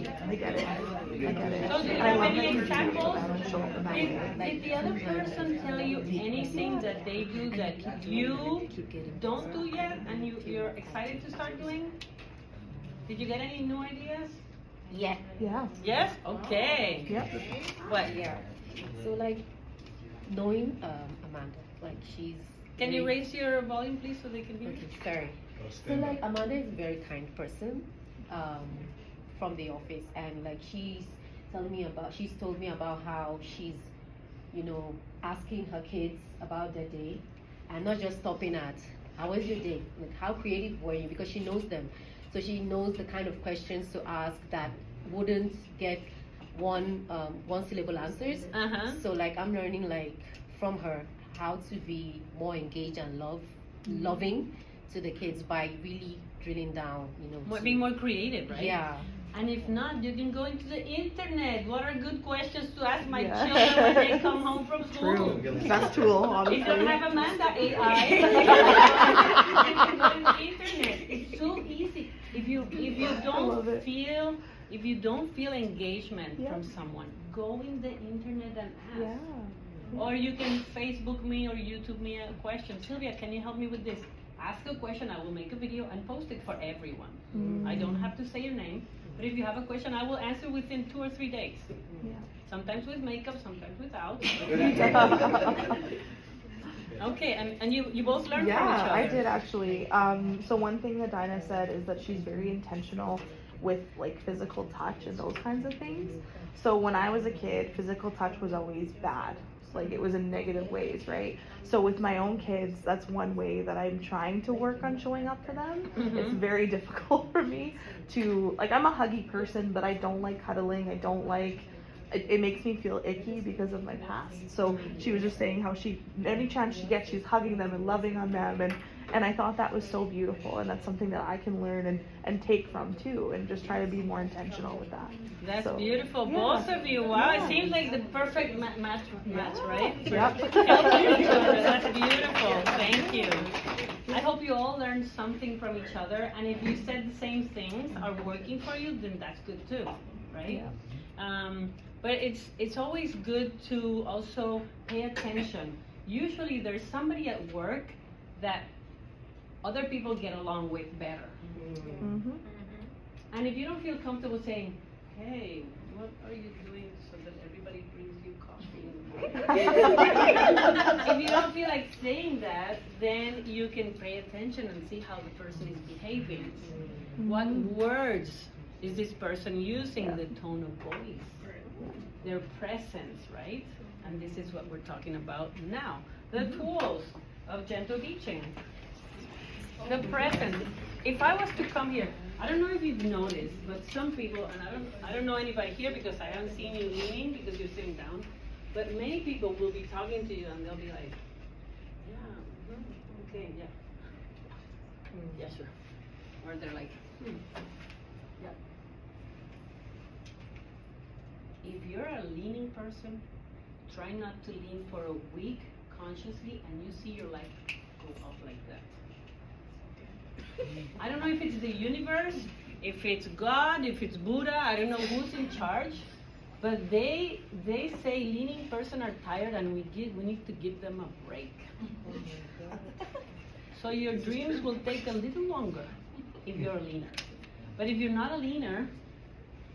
I get it. I get it. So do you And I have love any that you think examples? about and show up in that way. Did the other person tell you anything that they do that you don't do yet and you're excited to start doing? Did you get any new ideas? Yeah. Yeah. Yes? Okay. Yep. What? Yeah. So like knowing Amanda, like she's. Can you very- raise your volume please so they can hear you? Okay, sorry. So like Amanda is a very kind person, from the office, and like she's told me about how she's, asking her kids about their day, and not just stopping at how was your day, like how creative were you, because she knows them, so she knows the kind of questions to ask that wouldn't get one syllable answers. Uh-huh. So like I'm learning like from her how to be more engaged and loving to the kids by really drilling down, Be more creative, right? Yeah. And if not, you can go into the internet. What are good questions to ask my Yeah. children when they come home from school? True. Best tool, If you don't honestly. have Amanda AI, you can go on the internet. It's so easy. If you love don't it. feel engagement Yeah. from someone, go in the internet and ask. Yeah. Or you can Facebook me or YouTube me a question. Sylvia, can you help me with this? Ask a question. I will make a video and post it for everyone. I don't have to say your name, but if you have a question, I will answer within 2 or 3 days. Yeah. Sometimes with makeup, sometimes without. Okay, and you both learned from each Yeah, other. I did actually. So one thing that Dinah said is that she's very intentional with like physical touch and those kinds of things. So when I was a kid, physical touch was always bad. Like it was in negative ways, right? So with my own kids, that's one way that I'm trying to work on showing up for them. It's very difficult for me to, like, I'm a huggy person, but I don't like cuddling. I don't like, it makes me feel icky because of my past. So she was just saying how any chance she gets, she's hugging them and loving on them, and I thought that was so beautiful, and that's something that I can learn and take from too, and just try to be more intentional with that. That's So, beautiful. yeah. Both of you. Wow, Yeah. it seems like the perfect match, right? Yep. Helping each other. That's beautiful. Thank you. I hope you all learned something from each other, and if you said the same things are working for you, then that's good too, right? But it's always good to also pay attention. Usually there's somebody at work that other people get along with better. And if you don't feel comfortable saying, hey, what are you doing so that everybody brings you coffee? If you don't feel like saying that, then you can pay attention and see how the person is behaving. What words is this person using, the tone of voice, their presence, right? And this is what we're talking about now. The tools of gentle teaching. The presence. If I was to come here, I don't know if you've noticed, but some people, and I don't know anybody here because I haven't seen you leaning because you're sitting down, but many people will be talking to you and they'll be like, yeah, okay, yeah. Yeah, sure. Or they're like, yeah. If you're a leaning person, try not to lean for a week consciously and you see your life go up like that. I don't know if it's the universe, if it's God, if it's Buddha, I don't know who's in charge, but they say leaning person are tired and we need to give them a break. So your dreams will take a little longer if you're a leaner. But if you're not a leaner,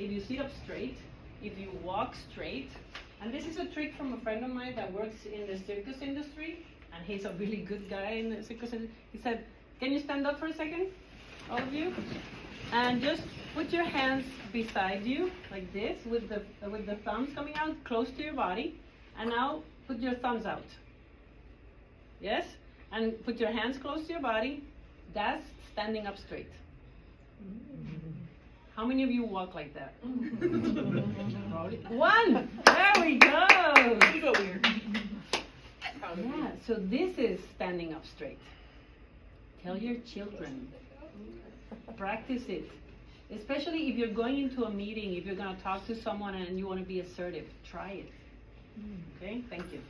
if you sit up straight, if you walk straight, and this is a trick from a friend of mine that works in the circus industry, and he's a really good guy in the circus industry. He said, can you stand up for a second, all of you? And just put your hands beside you, like this, with the thumbs coming out close to your body. And now put your thumbs out. Yes? And put your hands close to your body. That's standing up straight. How many of you walk like that? One! There we go! You go weird. Yeah, so this is standing up straight. Tell your children. Practice it. Especially if you're going into a meeting, if you're going to talk to someone and you want to be assertive, try it. Okay, thank you.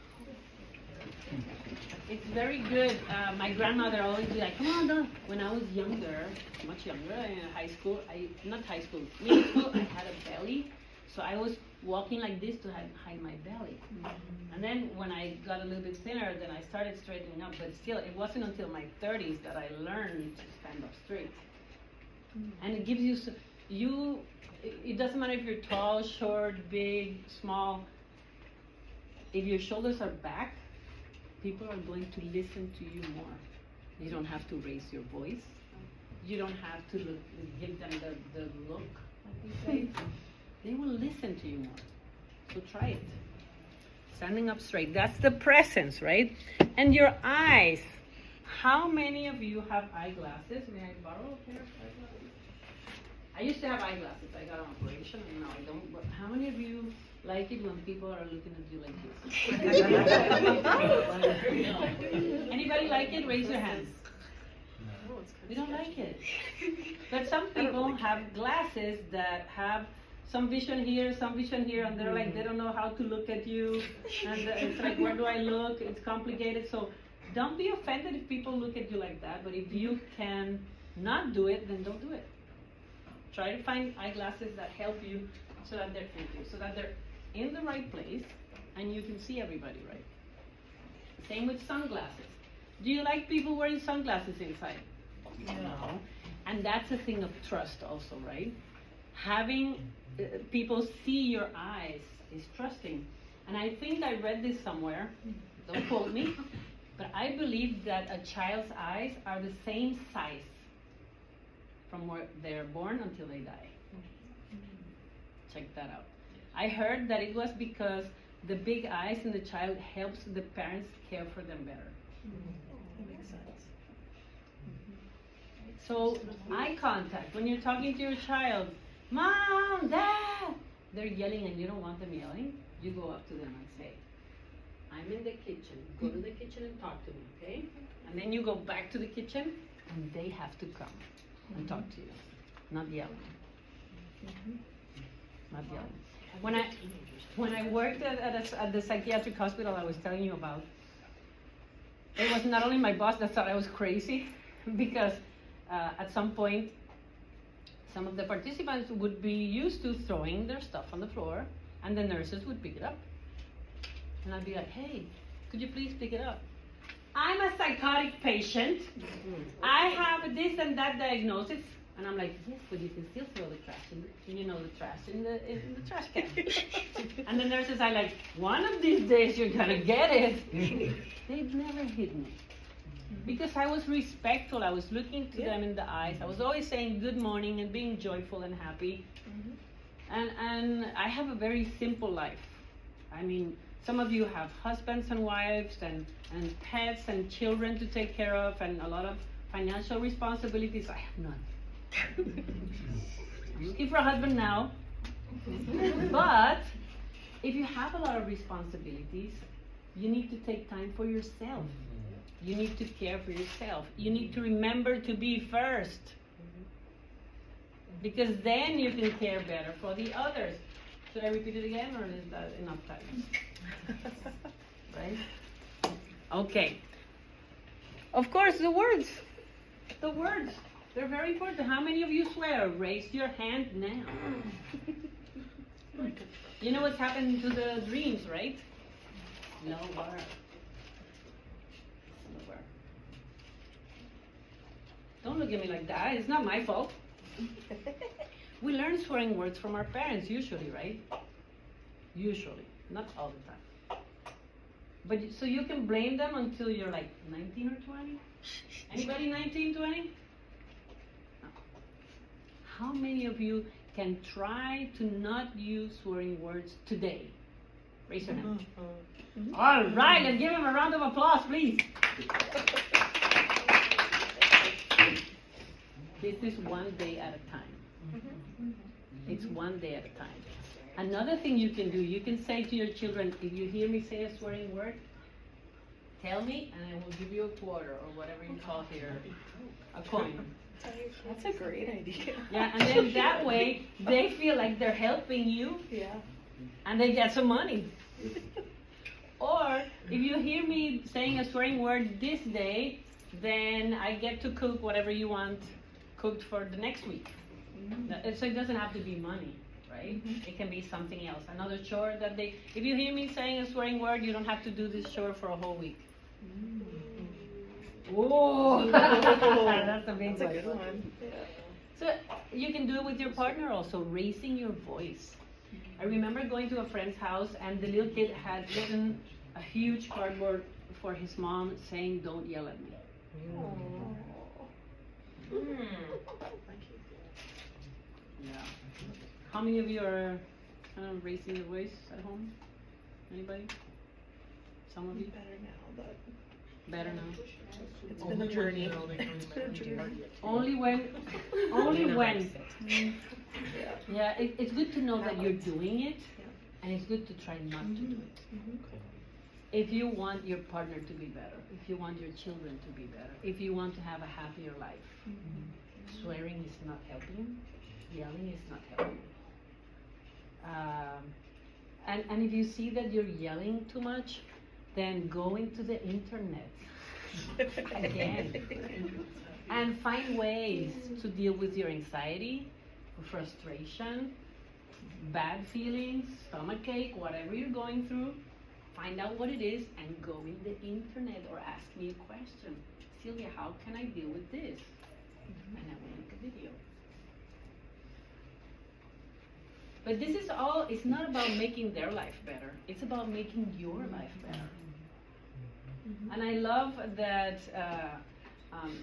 It's very good. My grandmother always be like, come on, when I was younger, much younger, in high school, middle school, I had a belly. So I was walking like this to hide my belly. And then when I got a little bit thinner, then I started straightening up. But still, it wasn't until my 30s that I learned to stand up straight. And it gives you, it doesn't matter if you're tall, short, big, small. If your shoulders are back, people are going to listen to you more. You don't have to raise your voice. You don't have to give them the look, like we say. They will listen to you more. So try it. Standing up straight. That's the presence, right? And your eyes. How many of you have eyeglasses? May I borrow a pair of eyeglasses? I used to have eyeglasses. I got an operation and now I don't. But how many of you like it when people are looking at you like this? Anybody like it? Raise your hands. We don't like it. But some people have glasses that have some vision here, and they're like, they don't know how to look at you. And it's like, where do I look? It's complicated. So don't be offended if people look at you like that. But if you can not do it, then don't do it. Try to find eyeglasses that help you so that they're in the right place and you can see everybody right. Same with sunglasses. Do you like people wearing sunglasses inside? No. And that's a thing of trust also, right? Having people see your eyes is trusting. And I think I read this somewhere, don't quote me, but I believe that a child's eyes are the same size from where they're born until they die. Check that out. I heard that it was because the big eyes in the child helps the parents care for them better. That makes sense. So eye contact, when you're talking to your child, Mom, Dad, they're yelling and you don't want them yelling, you go up to them and say, I'm in the kitchen, go to the kitchen and talk to me, okay? And then you go back to the kitchen and they have to come and talk to you, not yelling. Not yelling. When I worked at the psychiatric hospital I was telling you about, it was not only my boss that thought I was crazy, because at some point, some of the participants would be used to throwing their stuff on the floor, and the nurses would pick it up. And I'd be like, hey, could you please pick it up? I'm a psychotic patient. I have this and that diagnosis. And I'm like, yes, but you can still throw the trash in the trash in the trash can. And the nurses are like, one of these days you're gonna get it. They've never hit me. Because I was respectful, I was looking to them in the eyes. I was always saying good morning and being joyful and happy. And I have a very simple life. I mean, some of you have husbands and wives and pets and children to take care of and a lot of financial responsibilities. I have none. I'm looking for a husband now. But if you have a lot of responsibilities, you need to take time for yourself. You need to care for yourself. You need to remember to be first. Because then you can care better for the others. Should I repeat it again, or is that enough time? Right? Okay. Of course, the words. The words. They're very important. How many of you swear? Raise your hand now. You know what's happened to the dreams, right? Lower. Don't look at me like that. It's not my fault. We learn swearing words from our parents, usually, right? Usually. Not all the time. But so you can blame them until you're like 19 or 20? Anybody 19, 20? No. How many of you can try to not use swearing words today? Raise your hand. All right, let's give them a round of applause, please. This is one day at a time. It's one day at a time. Another thing you can do, you can say to your children, if you hear me say a swearing word, tell me and I will give you a quarter or whatever you call here, a coin. That's a great idea. Yeah, and then that way they feel like they're helping you. Yeah. And they get some money. Or if you hear me saying a swearing word this day, then I get to cook whatever you want cooked for the next week. So it doesn't have to be money, right? It can be something else. Another chore that if you hear me saying a swearing word, you don't have to do this chore for a whole week. Whoa, that's a big one. So you can do it with your partner also, raising your voice. I remember going to a friend's house and the little kid had written a huge cardboard for his mom saying, "Don't yell at me." Yeah. How many of you are raising your voice at home? Anybody? Some of you? Better now, but Better now. it's been a journey. Only when. Yeah, it's good to know that you're doing it, and it's good to try not to do it. If you want your partner to be better, if you want your children to be better, if you want to have a happier life, swearing is not helping, yelling is not helping. And if you see that you're yelling too much, then go into the internet again and find ways to deal with your anxiety, frustration, bad feelings, stomachache, whatever you're going through. Find out what it is and go in the internet or ask me a question. Sylvia, how can I deal with this? And I will make a video. But this is all, it's not about making their life better. It's about making your life better. And I love that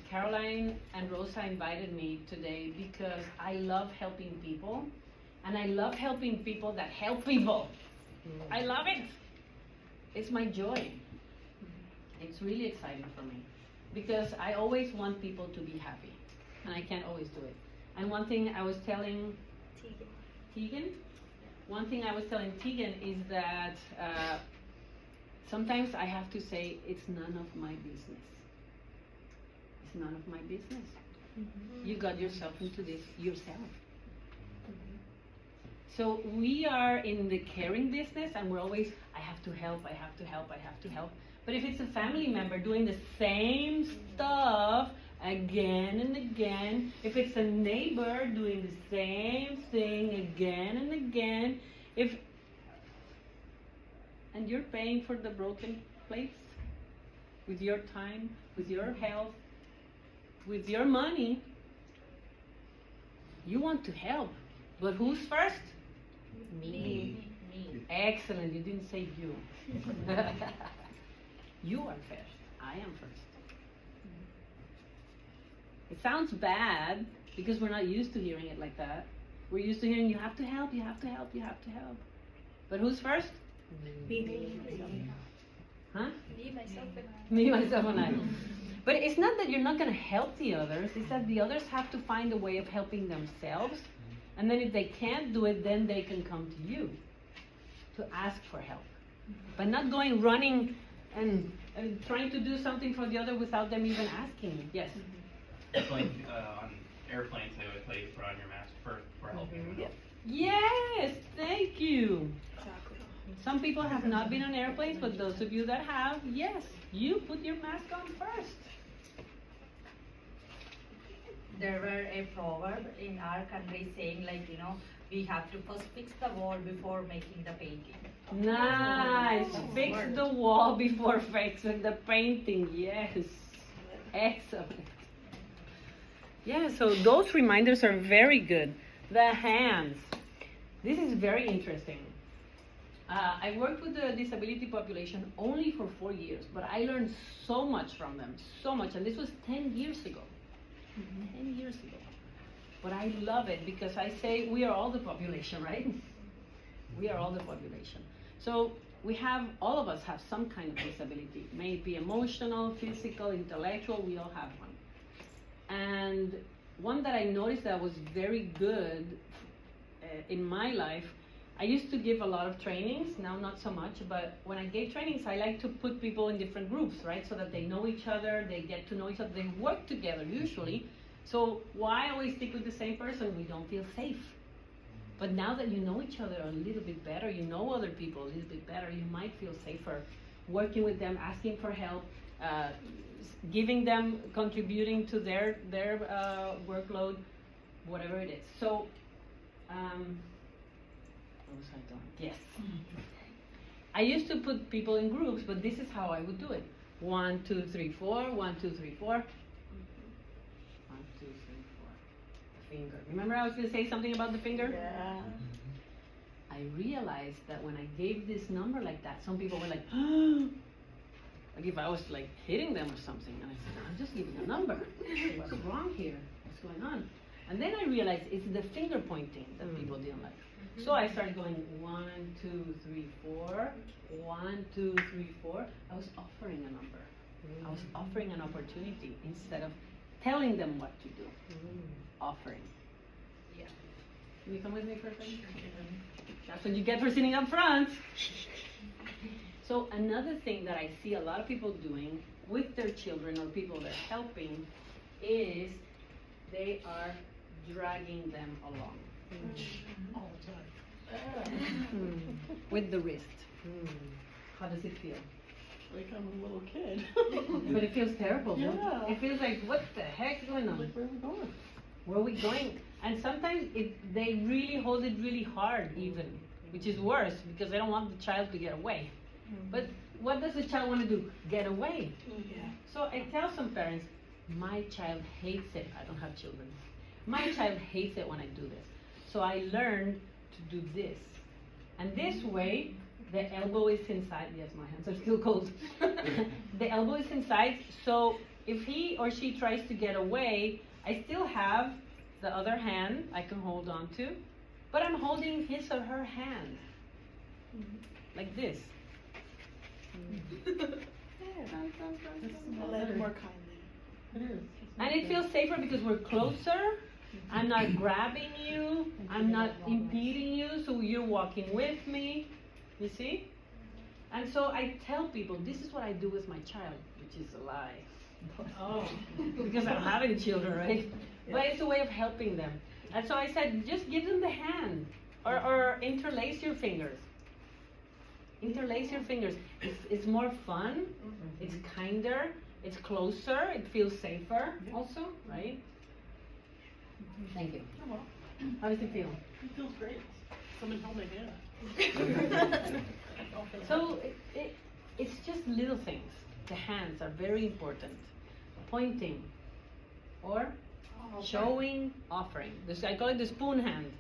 Caroline and Rosa invited me today because I love helping people. And I love helping people that help people. I love it. It's my joy. It's really exciting for me because I always want people to be happy. And I can't always do it. And one thing I was telling Tegan? One thing I was telling Tegan is that sometimes I have to say, it's none of my business. It's none of my business. You got yourself into this yourself. So we are in the caring business and we're always, I have to help, I have to help, I have to help. But if it's a family member doing the same stuff again and again, if it's a neighbor doing the same thing again and again, and you're paying for the broken plates with your time, with your health, with your money, you want to help. But who's first? Me. Excellent, you didn't say you. You are first. I am first. It sounds bad because we're not used to hearing it like that. We're used to hearing you have to help, you have to help, you have to help. But who's first? Me. Huh? Me, myself, and I. Me, myself, and I. But it's not that you're not going to help the others. It's that the others have to find a way of helping themselves. And then if they can't do it, then they can come to you to ask for help. But not going running and trying to do something for the other without them even asking. Yes? It's like on airplanes, they always tell you to put on your mask first before helping them. Yes, thank you. Exactly. Some people have not been on airplanes, but those of you that have, yes, you put your mask on first. There were a proverb in our country saying we have to first fix the wall before making the painting. Nice. Fix the wall before fixing the painting. Yes. Excellent. Yeah, so those reminders are very good. The hands. This is very interesting. I worked with the disability population only for 4 years, but I learned so much from them, so much. And this was 10 years ago. 10 years ago. But I love it because I say we are all the population, right? We are all the population. So all of us have some kind of disability. May it be emotional, physical, intellectual, we all have one. And one that I noticed that was very good in my life, I used to give a lot of trainings, now not so much, but when I gave trainings, I like to put people in different groups, right? So that they know each other, they get to know each other, they work together usually. So why always stick with the same person? We don't feel safe. But now that you know each other a little bit better, you know other people a little bit better, you might feel safer working with them, asking for help, giving them, contributing to their workload, whatever it is. So What was I doing? Yes. I used to put people in groups, but this is how I would do it. 1, 2, 3, 4. 1, 2, 3, 4. 1, 2, 3, 4. The finger. Remember I was going to say something about the finger? Yeah. I realized that when I gave this number like that, some people were like, like if I was like hitting them or something. And I said, I'm just giving a number. What's wrong here? What's going on? And then I realized it's the finger pointing that people didn't like. So I started going 1, 2, 3, 4. 1, 2, 3, 4. I was offering a number. I was offering an opportunity instead of telling them what to do. Offering. Yeah. Can you come with me for a second? That's what you get for sitting up front. So another thing that I see a lot of people doing with their children or people they're helping is they are dragging them along. All the time. With the wrist. How does it feel? Like I'm a little kid. But it feels terrible. don't it? Yeah. It feels like, what the heck's going on? Like, where are we going? Where are we going? And sometimes they really hold it really hard even, which is worse because they don't want the child to get away. But what does the child want to do? Get away. Yeah. So I tell some parents, my child hates it. I don't have children. My child hates it when I do this. So I learned to do this. And this way, the elbow is inside. Yes, my hands are still cold. The elbow is inside. So if he or she tries to get away, I still have the other hand I can hold on to. But I'm holding his or her hand. Like this. I like more kindly. It is. And it feels safer because we're closer. I'm not grabbing you. I'm not impeding you. So you're walking with me. You see? And so I tell people, this is what I do with my child, which is a lie. Oh. Because I don't have any children, right? But it's a way of helping them. And so I said, just give them the hand. Or interlace your fingers. Interlace your fingers. It's more fun. It's kinder. It's closer. It feels safer also, right? Thank you. Oh, well, How does it feel? it feels great. Someone held my hand. So it's just little things. The hands are very important. Pointing or showing, offering. I call it the spoon hand.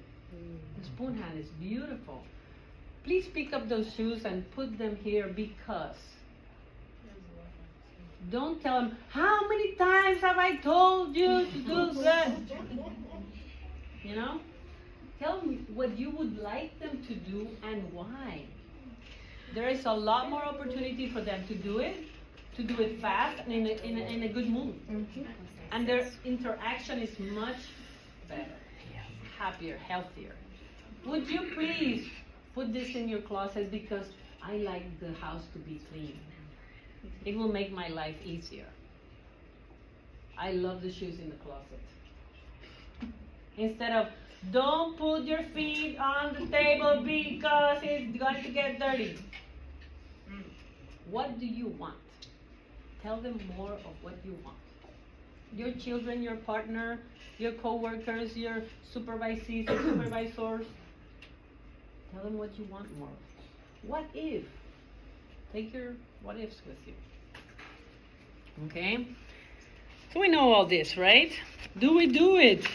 The spoon hand is beautiful. Please pick up those shoes and put them here because don't tell them, how many times have I told you to do that? You know? Tell them what you would like them to do and why. There is a lot more opportunity for them to do it fast and in a good mood. And their interaction is much better, happier, healthier. Would you please put this in your closet because I like the house to be clean. It will make my life easier. I love the shoes in the closet. Instead of, don't put your feet on the table because it's going to get dirty. What do you want? Tell them more of what you want. Your children, your partner, your co-workers, your supervisees, your supervisors. Tell them what you want more of. What if? Take your what ifs with you. Okay? So we know all this, right? Do we do it?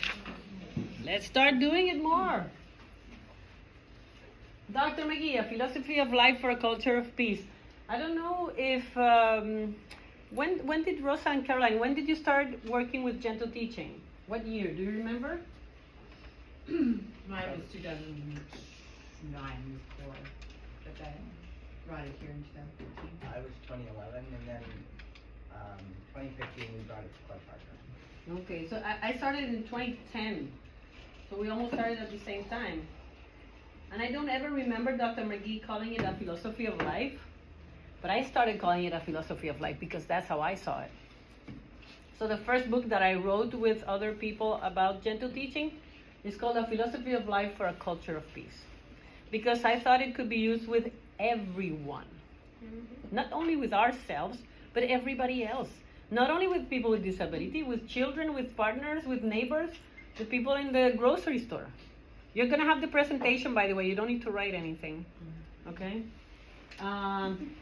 Let's start doing it more. Dr. McGee, a philosophy of life for a culture of peace. I don't know if, when did Rosa and Caroline, when did you start working with gentle teaching? What year? Do you remember? Mine was 2009 before, but then brought it here in 2014. I was 2011, and then 2015 we brought it to Club Partner. Okay, so I started in 2010. So we almost started at the same time. And I don't ever remember Dr. McGee calling it a philosophy of life, but I started calling it a philosophy of life because that's how I saw it. So the first book that I wrote with other people about gentle teaching is called A Philosophy of Life for a Culture of Peace. Because I thought it could be used with everyone. Not only with ourselves, but everybody else. Not only with people with disability, with children, with partners, with neighbors, with people in the grocery store. You're gonna have the presentation, by the way. You don't need to write anything, okay?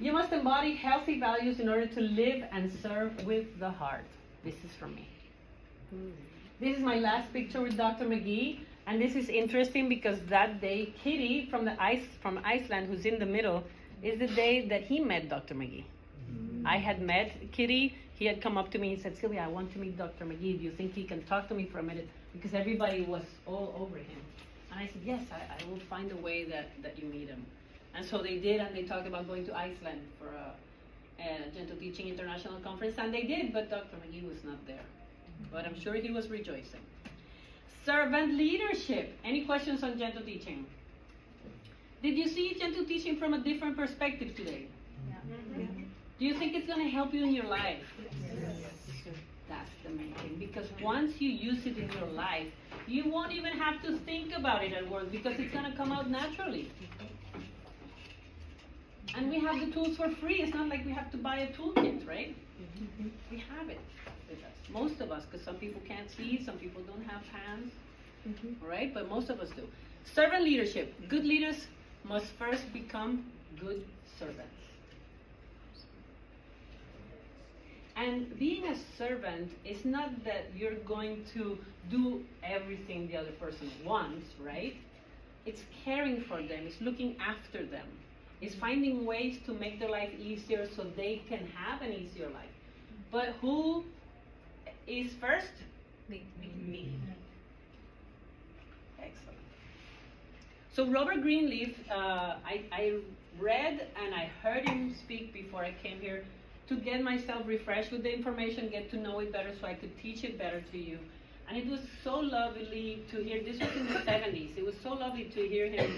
You must embody healthy values in order to live and serve with the heart. This is from me. This is my last picture with Dr. McGee, and this is interesting because that day, Kitty from Iceland, who's in the middle, is the day that he met Dr. McGee. I had met Kitty. He had come up to me and said, Sylvia, I want to meet Dr. McGee. Do you think he can talk to me for a minute? Because everybody was all over him. And I said, yes, I will find a way that you meet him. And so they did, and they talked about going to Iceland for a Gentle Teaching International Conference, and they did, but Dr. McGee was not there. But I'm sure he was rejoicing. Servant leadership. Any questions on gentle teaching? Did you see gentle teaching from a different perspective today? Yeah. Do you think it's going to help you in your life? Yes. That's the main thing. Because once you use it in your life, you won't even have to think about it at work because it's going to come out naturally. And we have the tools for free. It's not like we have to buy a toolkit, right? We have it with us. Most of us, because some people can't see, some people don't have hands, right? But most of us do. Servant leadership. Good leaders must first become good servants. And being a servant is not that you're going to do everything the other person wants, right? It's caring for them. It's looking after them. It's finding ways to make their life easier so they can have an easier life. But who is first? Me. Excellent. So Robert Greenleaf, I read and I heard him speak before I came here to get myself refreshed with the information, get to know it better so I could teach it better to you. And it was so lovely to hear, this was in the 70s, it was so lovely to hear him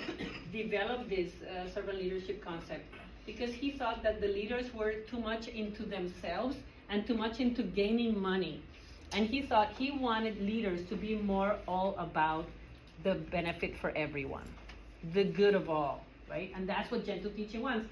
develop this servant leadership concept, because he thought that the leaders were too much into themselves and too much into gaining money. And he thought he wanted leaders to be more all about the benefit for everyone, the good of all, right? And that's what gentle teaching wants.